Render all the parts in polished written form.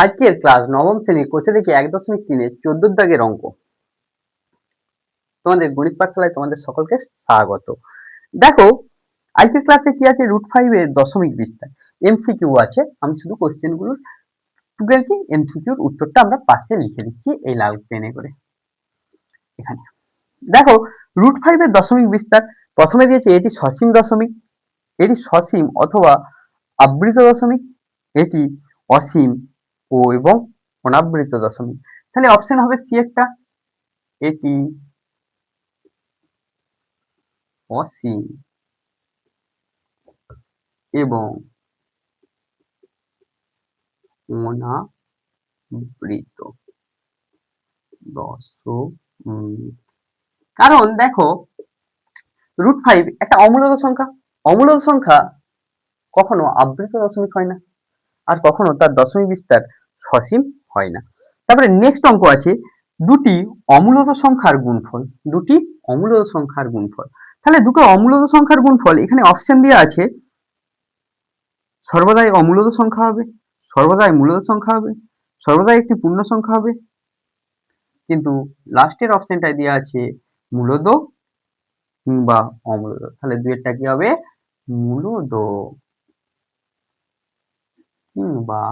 আজকের ক্লাস নবম শ্রেণীর কোষে দেখি ১.৩-এর ১৪ দাগের অঙ্ক। তোমাদের গণিত পাঠশালায় তোমাদের সকলকে স্বাগত। দেখো আজকের ক্লাসে কি আছে, √5 এর দশমিক বিস্তার এমসিকিউ আছে। আমি শুধু কোশ্চেনগুলোর স্টুডেন্টকে এমসিকিউর উত্তরটা আমরা পাশে লিখে দিচ্ছি এই লাল পেনে করে। এখানে দেখো √5 এর দশমিক বিস্তার প্রথমে দিয়েছে এটি সসীম দশমিক, এটি সসীম অথবা আবৃত দশমিক, এটি অসীম ও এবং অনাবৃত দশমিক। তাহলে অপশন হবে সি একটা, এটি অসীম এবং অনাবৃত দশমিক। কারণ দেখো √5 একটা অমূলদ সংখ্যা, অমূলদ সংখ্যা কখনো আবৃত দশমিক হয় না, আর কখনো তার দশমিক বিস্তার সসীম হয় না। তারপরে নেক্সট অঙ্ক আছে দুটি অমূলদ সংখ্যার গুণফল, দুটি অমূলদ সংখ্যার গুণফল। তাহলে দুটো অমূলদ সংখ্যার গুণফল এখানে অপশন দেওয়া আছে, সর্বদাই অমূলদ সংখ্যা হবে, সর্বদাই মূলদ সংখ্যা হবে, সর্বদাই একটি পূর্ণ সংখ্যা হবে, কিন্তু লাস্টের অপশনটায় দেওয়া আছে মূলদ কিংবা অমূলদ। তাহলে দুইটা কি হবে, মূলদ কিংবা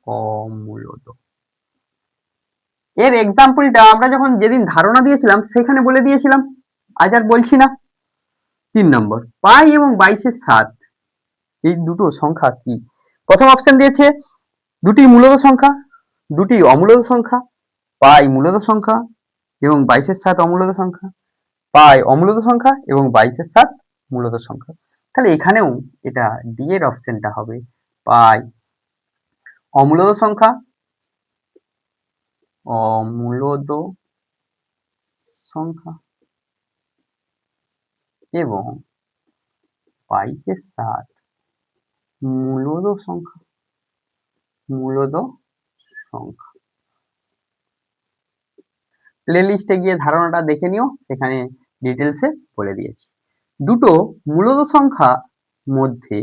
অমূলদ। এর এক্সাম্পলটা আমরা যখন যেদিন ধারণা দিয়েছিলাম সেখানে বলে দিয়েছিলাম, আজ আর বলছি না। 3 নম্বর, পাই এবং 22-এর 7 এই দুটো সংখ্যা কি? প্রথম অপশন দিয়েছে দুটি মূলদ সংখ্যা, দুটি অমূলদ সংখ্যা, পাই মূলদ সংখ্যা এবং 22-এর 7 অমূলদ সংখ্যা, পাই অমূলদ সংখ্যা এবং 22-এর 7 মূলদ সংখ্যা। তাহলে এখানেও এটা ডি এর অপশনটা হবে, পাই অমূলদ সংখ্যা, অমূলদ সংখ্যা এবং 22-এর 7 মূলদ সংখ্যা, মূলদ সংখ্যা। প্লে লিস্টে গিয়ে ধারণাটা দেখে নিও, সেখানে ডিটেলসে বলে দিয়েছি। দুটো মূলদ সংখ্যা মধ্যে,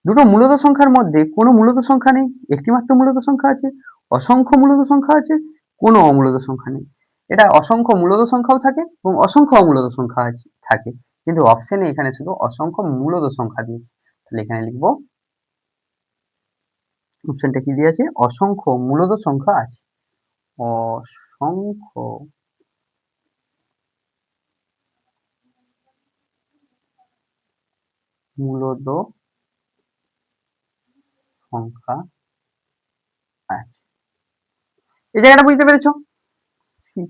দুটো মূলদ সংখ্যার মধ্যে কোনো মূলদ সংখ্যা নেই, একটি মাত্র মূলদ সংখ্যা আছে, অসংখ্য মূলদ সংখ্যা আছে, কোনো অমূলদ সংখ্যা নেই। এটা অসংখ্য মূলদ সংখ্যাও থাকে এবং অসংখ্য অমূলদ সংখ্যা থাকে, কিন্তু অপশনে এখানে শুধু অসংখ্য মূলদ সংখ্যা দিয়ে। তাহলে এখানে লিখবো অপশনটা কি দিয়েছে, অসংখ্য মূলদ সংখ্যা আছে, অসংখ্য মূলদ সংখ্যা আছে। এই জায়গাটা বুঝতে পেরেছো?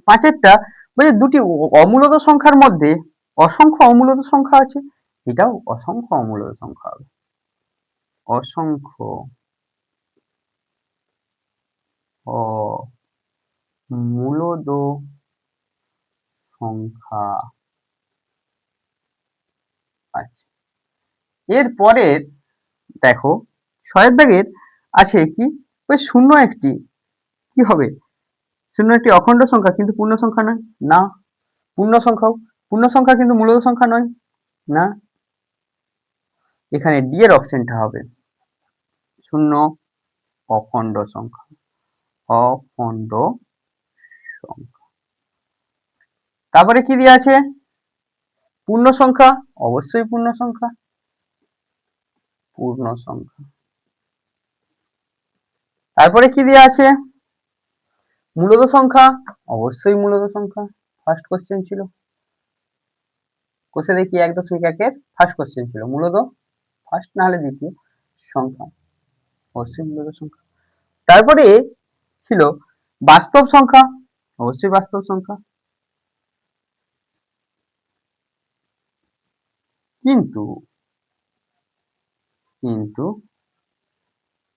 5-এরটা বলছে দুটি অমূলদ সংখ্যার মধ্যে অসংখ্য অমূলদ সংখ্যা আছে, এটাও অসংখ্য অমূলদ সংখ্যা হবে, অসংখ্য অমূলদ সংখ্যা আছে। এরপরের দেখো 6-এর দাগের আছে কি, শূন্য একটি কি হবে, শূন্য একটি অখণ্ড সংখ্যা কিন্তু পূর্ণ সংখ্যা নয়, না। পূর্ণ সংখ্যা কিন্তু মূলদ সংখ্যা নয়, না। এখানে ডি এর অপশনটা হবে শূন্য অখণ্ড সংখ্যা, অখণ্ড সংখ্যা। তারপরে কি দেওয়া আছে, পূর্ণ সংখ্যা, অবশ্যই পূর্ণ সংখ্যা, পূর্ণ সংখ্যা। তারপরে কি দেওয়া আছে, মূলদ সংখ্যা, অবশ্যই মূলদ সংখ্যা, ফার্স্ট কোশ্চেন ছিল, কোষে দেখি 1.1-এর ফার্স্ট কোশ্চেন ছিল মূলদ, ফার্স্ট না হলে দ্বিতীয় সংখ্যা, অবশ্যই মূলদ সংখ্যা। তারপরে ছিল বাস্তব সংখ্যা, অবশ্যই বাস্তব সংখ্যা, কিন্তু কিন্তু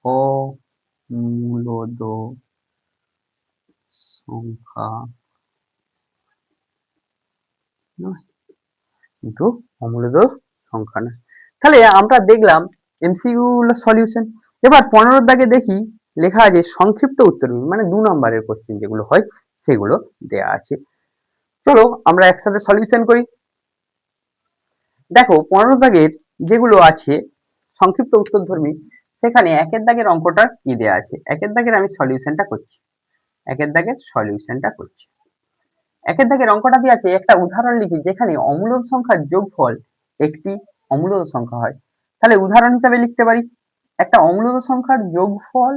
অমূলদ সংখ্যা নয়, কিন্তু অমূলদ সংখ্যা নয়। তাহলে আমরা দেখলাম এমসিকিউ সলিউশন। এবার 15-এর দাগে দেখি লেখা আছে সংক্ষিপ্ত উত্তর, মানে 2 নম্বরের কোশ্চেন যেগুলো হয় সেগুলো দেয়া আছে। চলো আমরা একসাথে সলিউশন করি। দেখো 15 দাগের যেগুলো আছে সংক্ষিপ্ত উত্তরধর্মী, সেখানে একের দাগের অঙ্কটা কি দেওয়া আছে, একের দাগের আমি সলিউশনটা করছি, একের দাগের সলিউশনটা করছি। একের দাগের অঙ্কটা দেওয়া আছে, একটা উদাহরণ লিখি যেখানে অমূলদ সংখ্যার যোগফল একটি অমূলদ সংখ্যা হয়। তাহলে উদাহরণ হিসাবে লিখতে পারি, একটা অমূলদ সংখ্যার যোগফল,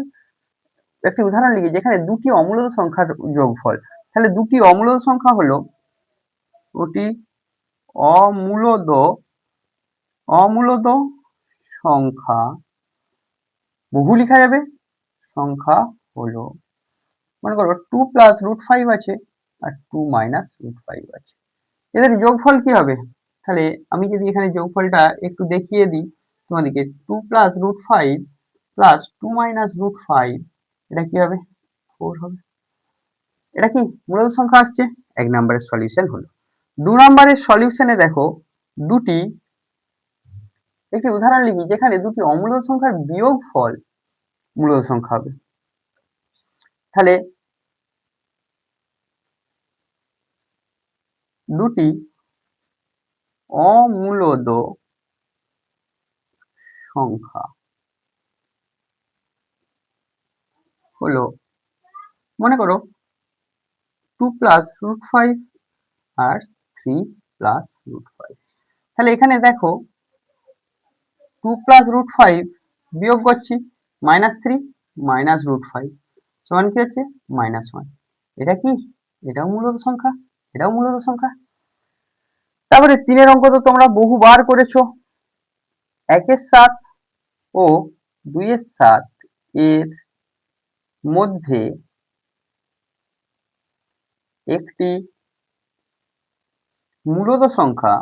একটি উদাহরণ লিখি যেখানে দুটি অমূলদ সংখ্যার যোগফল। তাহলে দুটি অমূলদ সংখ্যা হলো, দুটি অমূলদ সংখ্যা, বহু লেখা যাবে, সংখ্যা হলো, মনে করো 2 প্লাস রুট 5 আছে আর 2 মাইনাস রুট 5 আছে, এদের যোগফল কি হবে? তাহলে আমি যদি এখানে যোগফলটা একটু দেখিয়ে দিই তোমাদেরকে, 2 plus root 5 plus 2 minus root 5, এটা কি হবে? 4 হবে। এটা কি মূলদ সংখ্যা আসছে, এক নম্বরের সলিউশন হলো। 2 নম্বরের সলিউশনে দেখো, দুটি, একটি উদাহরণ লিখি যেখানে দুটি অমূলদ সংখ্যার বিয়োগফল মূলদ সংখ্যা হবে। তাহলে দুটি অমূলদ সংখ্যা হলো, মনে করো 2 প্লাস রুট 5 আর 3 প্লাস রুট 5। তাহলে এখানে দেখো 2 প্লাস রুট 5 বিয়োগ করছি, মাইনাস 3 মাইনাস রুট 5 সমান কি হচ্ছে? মাইনাস 1। এটা কি? এটাও মূলদ সংখ্যা, এটাও মূলদ সংখ্যা। তারপরে 3 অঙ্ক তো তোমরা বহুবার করেছো। 1/7 ও 2/7 এর মধ্যে একটি মূলদ সংখ্যা,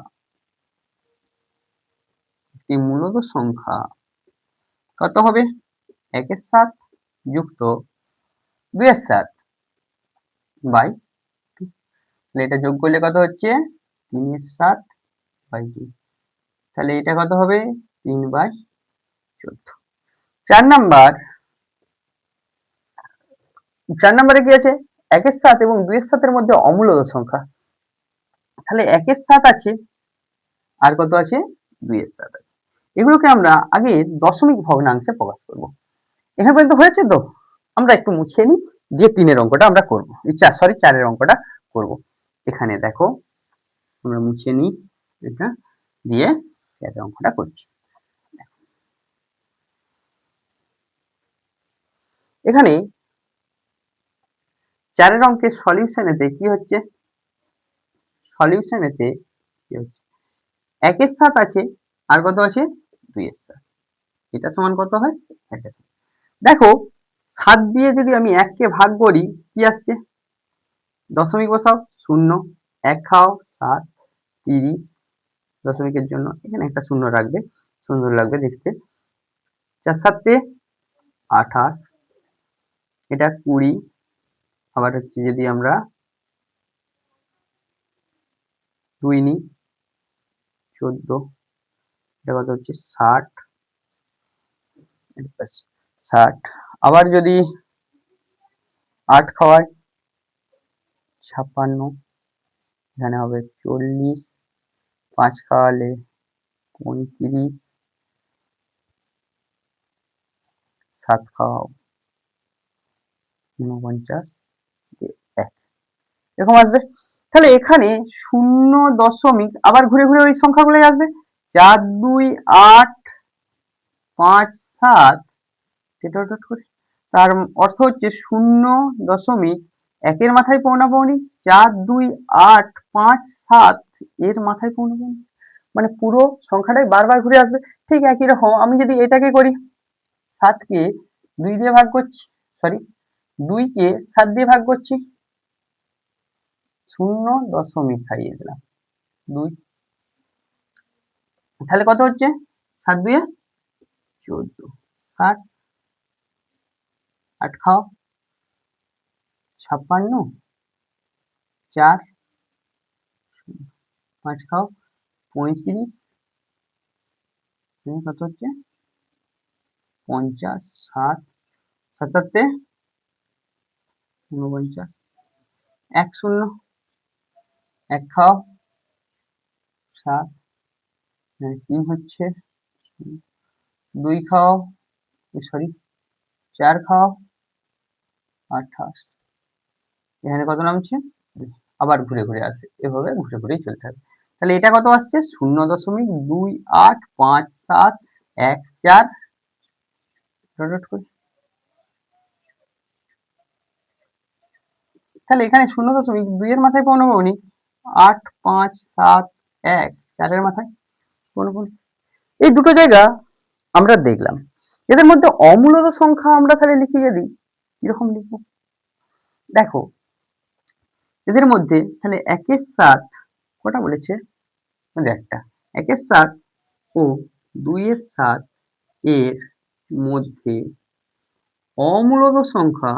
একটি মূলদ সংখ্যা কত হবে? 1/7 যুক্ত 2/7 বাই 2। তাহলে এটা যোগ করলে কত হচ্ছে? 3/7 বাই 2। তাহলে এটা কত হবে? 3/14। 4 নম্বরে কি আছে? 1/7 এবং 2/7 এর মধ্যে অমূলদ সংখ্যা। তাহলে 1/7 আছে আর কত আছে? 2/7 আছে। এগুলোকে আমরা আগে দশমিক ভগ্নাংশে প্রকাশ করব। এখানে পর্যন্ত হয়েছে তো? আমরা একটু মুছিয়ে নিই, দিয়ে 3 এর অঙ্কটা আমরা করব। 4 এর অঙ্কটা করব। এখানে দেখো, আমরা মুছিয়ে নিই এটা, দিয়ে 4 এর অঙ্কটা করছি। এখানে 4 এর অঙ্কের সলিউশনেতে কি হচ্ছে? সলিউশনেতে কি হচ্ছে? 1/7 আছে আর কত আছে? 2/7। এটা সমান কত হয়? 1/7। দেখো 7 দিয়ে যদি আমি 1 কে ভাগ করি, কি আসছে? দশমিক বসাও, 0, 1 খাও 7, 30 দশমিকের জন্য এখানে একটা 0 রাখবে, সুন্দর লাগবে দেখতে। 4 7 28, এটা 20, আবার হচ্ছে যদি আমরা 2 নিই 14, এটা কত হচ্ছে? 60, আবার যদি 8 খাওয়াই 56, এখানে হবে 40, 5 খাওয়ালে 35, 7 খাওয়াও 49, 1 এরকম আসবে। তাহলে এখানে 0 আবার ঘুরে ঘুরে ওই সংখ্যাগুলোই আসবে, 4 2 8 5 7, করে। তার অর্থ হচ্ছে 0.1 এর মাথায় পৌনাপৌনি, 4 2 8 5 7 এর মাথায় পৌনাপৌনি, মানে পুরো সংখ্যাটাই বারবার ঘুরে আসবে। ঠিক একই রকম আমি যদি এটাকে করি, 7 কে 2 দিয়ে ভাগ করছি, সরি 2 কে 7 দিয়ে ভাগ করছি, 0 খাইয়ে দিলাম 2, তাহলে কত হচ্ছে? 7 2 14, 60, 8 খাও 56, 4 5 খাও 35, কত হচ্ছে? 50, 60, 7 49, 1 0, 1 খাও 7, 3 হচ্ছে, 2 খাও সরি 4 খাও 28, এখানে কত নামছে, আবার ঘুরে ঘুরে আসবে, এভাবে ঘুরে ঘুরেই চলতে হবে। তাহলে এটা কত আসছে 0.285714। ডট করে তাহলে এখানে 0.2 এর মাথায় পৌনঃপুনিক 8571 4 মাথায় পৌনঃপুনিক। এই দুটো জায়গা আমরা দেখলাম। এদের মধ্যে অমূলদ সংখ্যা আমরা তাহলে লিখে যদি কিরকম লিখবো, দেখো এদের মধ্যে তাহলে 1-7 কটা বলেছে, একটা 1-7 ও 2-7 এর মধ্যে অমূলদ সংখ্যা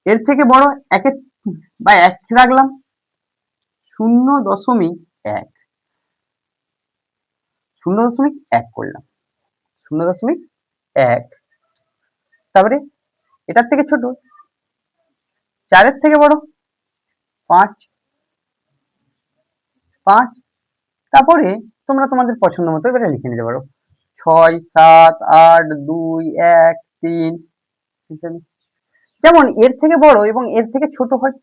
এর থেকে বড় একের বা 1 রাখলাম 0.1 0.1 করলাম 0.1। তারপরে এটার থেকে ছোট 4 থেকে বড় 5 5। তারপরে তোমরা তোমাদের পছন্দ মতো এবারে লিখে নিতে পারো 6 7 8 2 1 3 ইত্যাদি। যেমন এর থেকে বড় এবং এর থেকে ছোট হয়,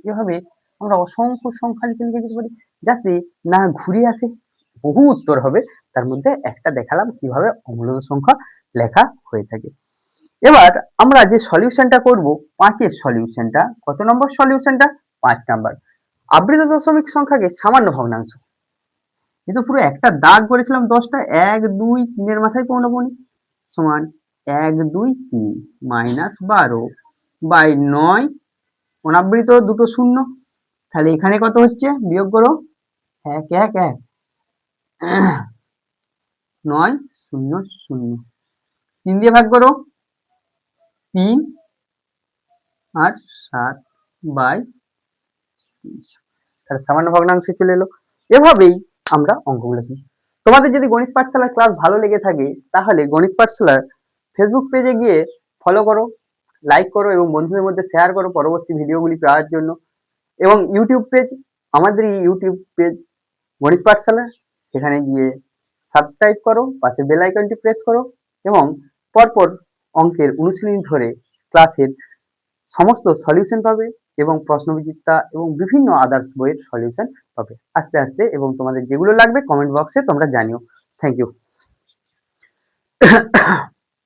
এভাবে আমরা অসংখ্য সংখ্যা লিখে লিখে যেতে পারি, যাতে না ঘুরে আসে, বহু উত্তর হবে, তার মধ্যে একটা দেখালাম কিভাবে অমূলদ সংখ্যা লেখা হয়ে থাকে। এবার আমরা যে সলিউশনটা করব 5 সলিউশনটা, কত নম্বর সলিউশনটা 5 নাম্বার। আবৃত দশমিক সংখ্যাকে সামান্য ভগ্নাংশ, কিন্তু পুরো একটা দাগ করেছিলাম 10টা, 1 2 3 এর মাথায় পৌনঃপুনিক সমান 1 2 3 -12 বাই 9 অনাবৃত দুটো শূন্য। তাহলে এখানে কত হচ্ছে বিয়োগ করো 1 1 1 9 0 0, 3 দিয়ে ভাগ করো 3 আর 7 বাই 300। তাহলে সামান্য ভগ্নাংশে চলে এলো। এভাবেই আমরা অঙ্কগুলো শিখি। তোমাদের যদি গণিত পাঠশালার ক্লাস ভালো লেগে থাকে তাহলে গণিত পাঠশালার ফেসবুক পেজে গিয়ে ফলো করো, লাইক করো এবং বন্ধুদের মধ্যে শেয়ার করো পরবর্তী ভিডিওগুলি পাওয়ার জন্য। এবং ইউটিউব পেজ, আমাদের এই ইউটিউব পেজ গণিত পাঠশালা, সেখানে গিয়ে সাবস্ক্রাইব করো, পাশে বেল আইকনটি প্রেস করো এবং পরপর অঙ্কের অনুশীলনী ধরে ক্লাসের সমস্ত সলিউশন পাবে এবং প্রশ্নবিচিত্রা এবং বিভিন্ন আদার্স বইয়ের সলিউশন পাবে আস্তে আস্তে, এবং তোমাদের যেগুলো লাগবে কমেন্ট বক্সে তোমরা জানিও। Thank you.